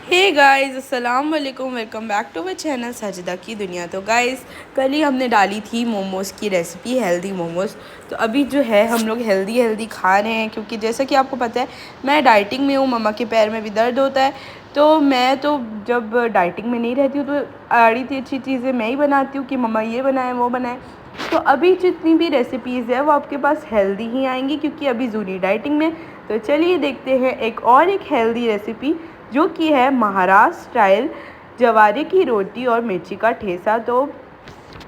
हे guys, अस्सलाम वालेकुम। Welcome back to our channel Sajida की दुनिया। तो गाइस, कल ही हमने डाली थी मोमोज़ की रेसिपी, हेल्दी मोमोज़। तो अभी जो है हम लोग हेल्दी खा रहे हैं, क्योंकि जैसा कि आपको पता है मैं डाइटिंग में हूँ, मम्मा के पैर में भी दर्द होता है। तो मैं तो जब डाइटिंग में नहीं रहती हूँ तो आड़ी तिरछी चीज़ें मैं ही बनाती हूँ कि मम्मा ये बनाए वो बनाए। तो अभी जितनी भी रेसिपीज़ है वो आपके पास हेल्दी ही आएंगी, क्योंकि अभी जूनी डाइटिंग में। तो चलिए देखते हैं एक हेल्दी रेसिपी, जो कि है महाराष्ट्र स्टाइल जवारे की रोटी और मिर्ची का ठेसा। तो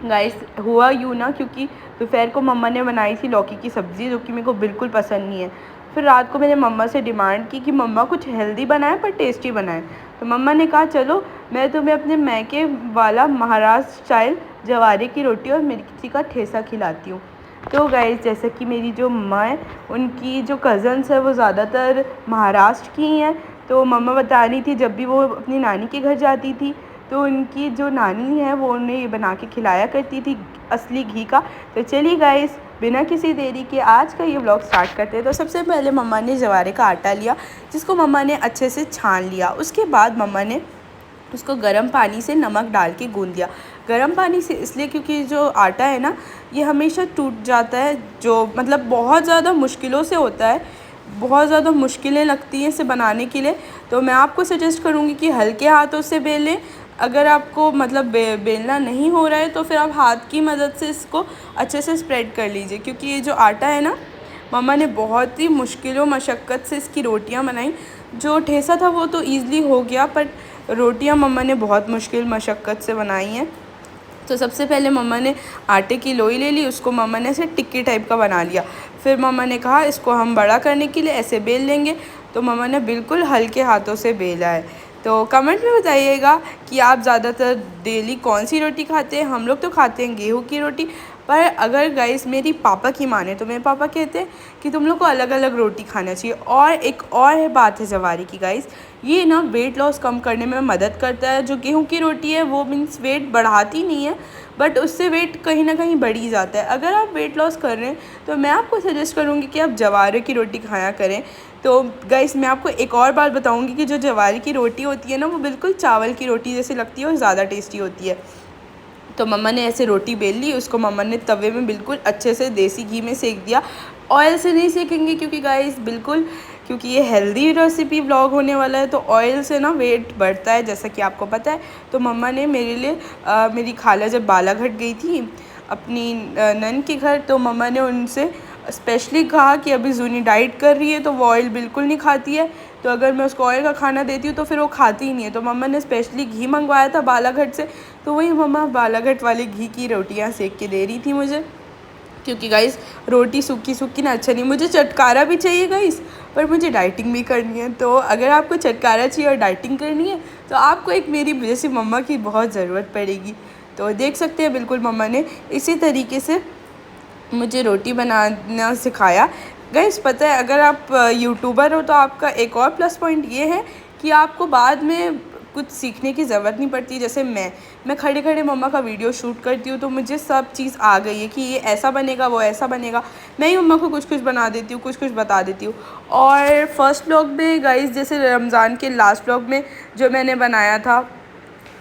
गाइस, हुआ यूँ ना, क्योंकि दोपहर को मम्मा ने बनाई थी लौकी की सब्ज़ी, जो कि मेरे को बिल्कुल पसंद नहीं है। फिर रात को मैंने मम्मा से डिमांड की कि मम्मा कुछ हेल्दी बनाए पर टेस्टी बनाए। तो मम्मा ने कहा चलो मैं तुम्हें अपने मैके वाला महाराष्ट्र स्टाइल जवारे की रोटी और मिर्ची का ठेसा खिलाती हूँ। तो गाइस, जैसे कि मेरी जो मम्मा है उनकी जो कज़न्स है वो ज़्यादातर महाराष्ट्र की ही हैं। तो मम्मा बता रही थी जब भी वो अपनी नानी के घर जाती थी तो उनकी जो नानी है वो उन्हें ये बना के खिलाया करती थी, असली घी का। तो चलिए गाइस, बिना किसी देरी के आज का ये व्लॉग स्टार्ट करते हैं। तो सबसे पहले मम्मा ने जवारे का आटा लिया, जिसको मम्मा ने अच्छे से छान लिया। उसके बाद मम्मा ने उसको गर्म पानी से नमक डाल के गूँध दिया। गर्म पानी से इसलिए क्योंकि जो आटा है ना, ये हमेशा टूट जाता है, जो मतलब बहुत ज़्यादा मुश्किलों से होता है, बहुत ज़्यादा मुश्किलें लगती हैं इसे बनाने के लिए। तो मैं आपको सजेस्ट करूँगी कि हल्के हाथों से बेलें। अगर आपको मतलब बेलना नहीं हो रहा है तो फिर आप हाथ की मदद से इसको अच्छे से स्प्रेड कर लीजिए, क्योंकि ये जो आटा है ना, मम्मा ने बहुत ही मुश्किलों मशक्क़त से इसकी रोटियां बनाई। जो ठेसा था वो तो ईज़िली हो गया, पर रोटियां मम्मा ने बहुत मुश्किल मशक्क़त से बनाई हैं। तो सबसे पहले मम्मा ने आटे की लोई ले ली, उसको मम्मा ने ऐसे टिक्की टाइप का बना लिया। फिर मम्मा ने कहा इसको हम बड़ा करने के लिए ऐसे बेल लेंगे। तो मम्मा ने बिल्कुल हल्के हाथों से बेला है। तो कमेंट में बताइएगा कि आप ज़्यादातर डेली कौन सी रोटी खाते हैं। हम लोग तो खाते हैं गेहूं की रोटी, पर अगर गाइस मेरी पापा की माने तो मेरे पापा कहते हैं कि तुम लोग को अलग अलग रोटी खाना चाहिए। और एक और है बात है जवारी की गाइस, ये ना वेट लॉस कम करने में मदद करता है। जो गेहूं की रोटी है वो मीन्स वेट बढ़ाती नहीं है, बट उससे वेट कहीं ना कहीं बढ़ ही जाता है। अगर आप वेट लॉस कर रहे हैं तो मैं आपको सजेस्ट करूँगी कि आप जवारे की रोटी खाया करें। तो गाइस, मैं आपको एक और बात बताऊँगी कि जो जवारी की रोटी होती है ना, वो बिल्कुल चावल की रोटी जैसी लगती है और ज़्यादा टेस्टी होती है। तो मम्मा ने ऐसे रोटी बेल ली, उसको मम्मा ने तवे में बिल्कुल अच्छे से देसी घी में सेक दिया। ऑयल से नहीं सेकेंगे, क्योंकि गाइस बिल्कुल, क्योंकि ये हेल्दी रेसिपी व्लॉग होने वाला है, तो ऑयल से ना वेट बढ़ता है, जैसा कि आपको पता है। तो मम्मा ने मेरे लिए मेरी खाला जब बालाघाट गई थी अपनी नन के घर, तो मम्मा ने उनसे स्पेशली कहा कि अभी जूनी डाइट कर रही है तो वो ऑयल बिल्कुल नहीं खाती है। तो अगर मैं उसको ऑयल का खाना देती हूँ तो फिर वो खाती ही नहीं है। तो मम्मा ने स्पेशली घी मंगवाया था बालाघाट से, तो वही मम्मा बालाघाट वाले घी की रोटियां सेक के दे रही थी मुझे। क्योंकि गाइस, रोटी सूखी सूखी ना अच्छा नहीं, मुझे चटकारा भी चाहिए गाइस, पर मुझे डाइटिंग भी करनी है। तो अगर आपको चटकारा चाहिए और डाइटिंग करनी है तो आपको एक मेरी जैसी मम्मा की बहुत ज़रूरत पड़ेगी। तो देख सकते हैं बिल्कुल मम्मा ने इसी तरीके से मुझे रोटी बनाना सिखाया। गाइस, पता है अगर आप यूट्यूबर हो तो आपका एक और प्लस पॉइंट ये है कि आपको बाद में कुछ सीखने की ज़रूरत नहीं पड़ती। जैसे मैं खड़े खड़े मम्मा का वीडियो शूट करती हूँ, तो मुझे सब चीज़ आ गई है कि ये ऐसा बनेगा वो ऐसा बनेगा। मैं ही मम्मा को कुछ कुछ बना देती हूँ, कुछ कुछ बता देती हूँ। और फर्स्ट व्लॉग में गाइस, जैसे रमज़ान के लास्ट व्लॉग में जो मैंने बनाया था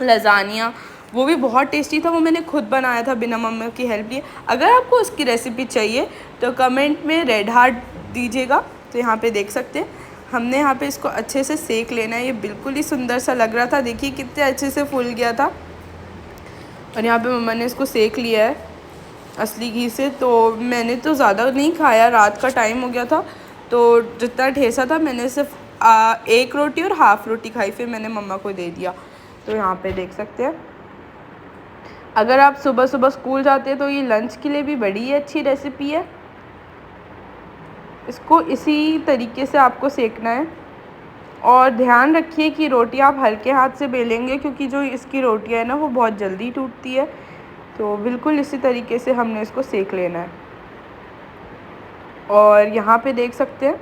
लज़ानिया, वो भी बहुत टेस्टी था। वो मैंने खुद बनाया था बिना मम्मा की हेल्प लिए। अगर आपको उसकी रेसिपी चाहिए तो कमेंट में रेड हार्ट दीजिएगा। तो यहाँ पे देख सकते हैं हमने यहाँ पे इसको अच्छे से सेक लेना है। ये बिल्कुल ही सुंदर सा लग रहा था, देखिए कितने अच्छे से फूल गया था। और यहाँ पे मम्मा ने इसको सेक लिया है असली घी से। तो मैंने तो ज़्यादा नहीं खाया, रात का टाइम हो गया था, तो जितना ठेसा था मैंने सिर्फ एक रोटी और हाफ़ रोटी खाई, फिर मैंने मम्मा को दे दिया। तो यहाँ पे देख सकते हैं, अगर आप सुबह सुबह स्कूल जाते हैं तो ये लंच के लिए भी बड़ी अच्छी रेसिपी है। इसको इसी तरीके से आपको सेकना है। और ध्यान रखिए कि रोटी आप हल्के हाथ से बेलेंगे, क्योंकि जो इसकी रोटियां है ना वो बहुत जल्दी टूटती है। तो बिल्कुल इसी तरीके से हमने इसको सेक लेना है। और यहाँ पे देख सकते हैं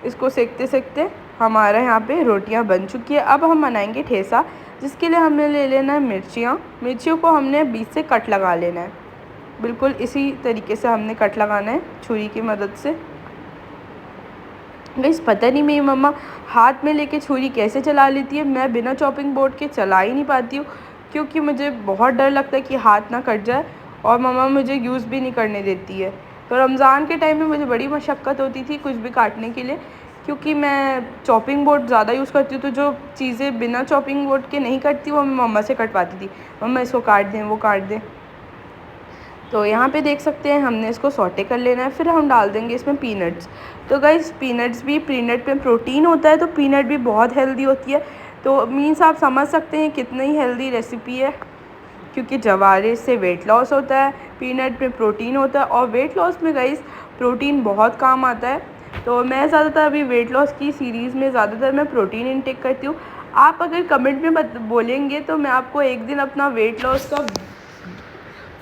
इसको सेकते सेकते हमारा यहाँ पे रोटियाँ बन चुकी है। अब हम बनाएंगे ठेसा, जिसके लिए हमें ले लेना है मिर्चियों को हमने बीच से कट लगा लेना है। बिल्कुल इसी तरीके से हमने कट लगाना है छुरी की मदद से। गाइस पता नहीं मेरी मम्मा हाथ में लेके छुरी कैसे चला लेती है, मैं बिना चॉपिंग बोर्ड के चला ही नहीं पाती हूँ, क्योंकि मुझे बहुत डर लगता है कि हाथ ना कट जाए, और मम्मा मुझे यूज़ भी नहीं करने देती है। तो रमज़ान के टाइम में मुझे बड़ी मशक्क़त होती थी कुछ भी काटने के लिए, क्योंकि मैं चॉपिंग बोर्ड ज़्यादा यूज़ करती हूँ, तो जो चीज़ें बिना चॉपिंग बोर्ड के नहीं कटती वो मैं मम्मा से कटवाती थी, मम्मा इसको काट दें, वो काट दें। तो यहाँ पे देख सकते हैं हमने इसको सॉटे कर लेना है, फिर हम डाल देंगे इसमें पीनट्स। तो गाइस पीनट्स भी, पीनट में प्रोटीन होता है, तो पीनट भी बहुत हेल्दी होती है। तो मीन्स आप समझ सकते हैं कितनी हेल्दी रेसिपी है, क्योंकि जवारे से वेट लॉस होता है, पीनट में प्रोटीन होता है, और वेट लॉस में गाइस प्रोटीन बहुत काम आता है। तो मैं ज़्यादातर अभी वेट लॉस की सीरीज़ में ज़्यादातर मैं प्रोटीन इनटेक करती हूँ। आप अगर कमेंट में बोलेंगे तो मैं आपको एक दिन अपना वेट लॉस का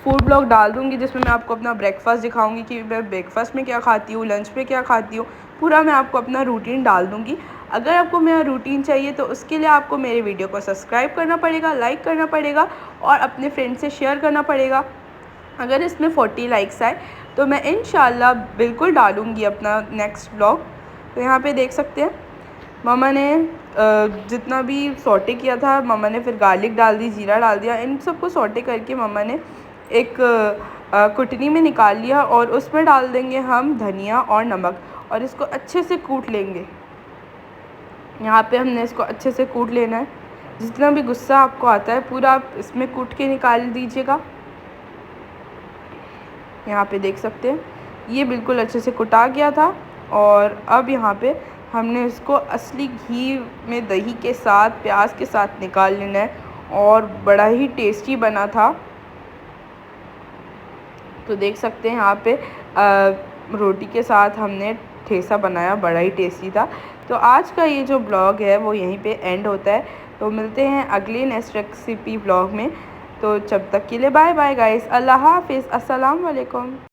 फूड ब्लॉग डाल दूँगी, जिसमें मैं आपको अपना ब्रेकफास्ट दिखाऊंगी कि मैं ब्रेकफास्ट में क्या खाती हूँ, लंच में क्या खाती हूँ, पूरा मैं आपको अपना रूटीन डाल दूँगी। अगर आपको मेरा रूटीन चाहिए तो उसके लिए आपको मेरे वीडियो को सब्सक्राइब करना पड़ेगा, लाइक करना पड़ेगा, और अपने फ्रेंड से शेयर करना पड़ेगा। अगर इसमें 40 लाइक्स आए तो मैं इंशाल्लाह बिल्कुल डालूँगी अपना नेक्स्ट ब्लॉग। तो यहाँ पे देख सकते हैं मम्मा ने जितना भी सॉटे किया था, मम्मा ने फिर गार्लिक डाल दी, जीरा डाल दिया, इन सबको सॉटे करके मम्मा ने एक कुटनी में निकाल लिया, और उसमें डाल देंगे हम धनिया और नमक, और इसको अच्छे से कूट लेंगे। यहाँ पे हमने इसको अच्छे से कूट लेना है, जितना भी गुस्सा आपको आता है पूरा आप इसमें कूट के निकाल दीजिएगा। यहाँ पे देख सकते हैं ये बिल्कुल अच्छे से कुटा गया था, और अब यहाँ पे हमने इसको असली घी में दही के साथ, प्याज के साथ निकाल लेना है, और बड़ा ही टेस्टी बना था। तो देख सकते हैं यहाँ पे रोटी के साथ हमने ठेसा बनाया, बड़ा ही टेस्टी था। तो आज का ये जो ब्लॉग है वो यहीं पे एंड होता है। तो मिलते हैं अगले नेक्स्ट रेसिपी ब्लॉग में। तो जब तक के लिए बाय बाय गाइस, अल्लाह हाफिज़, अस्सलाम वालेकुम।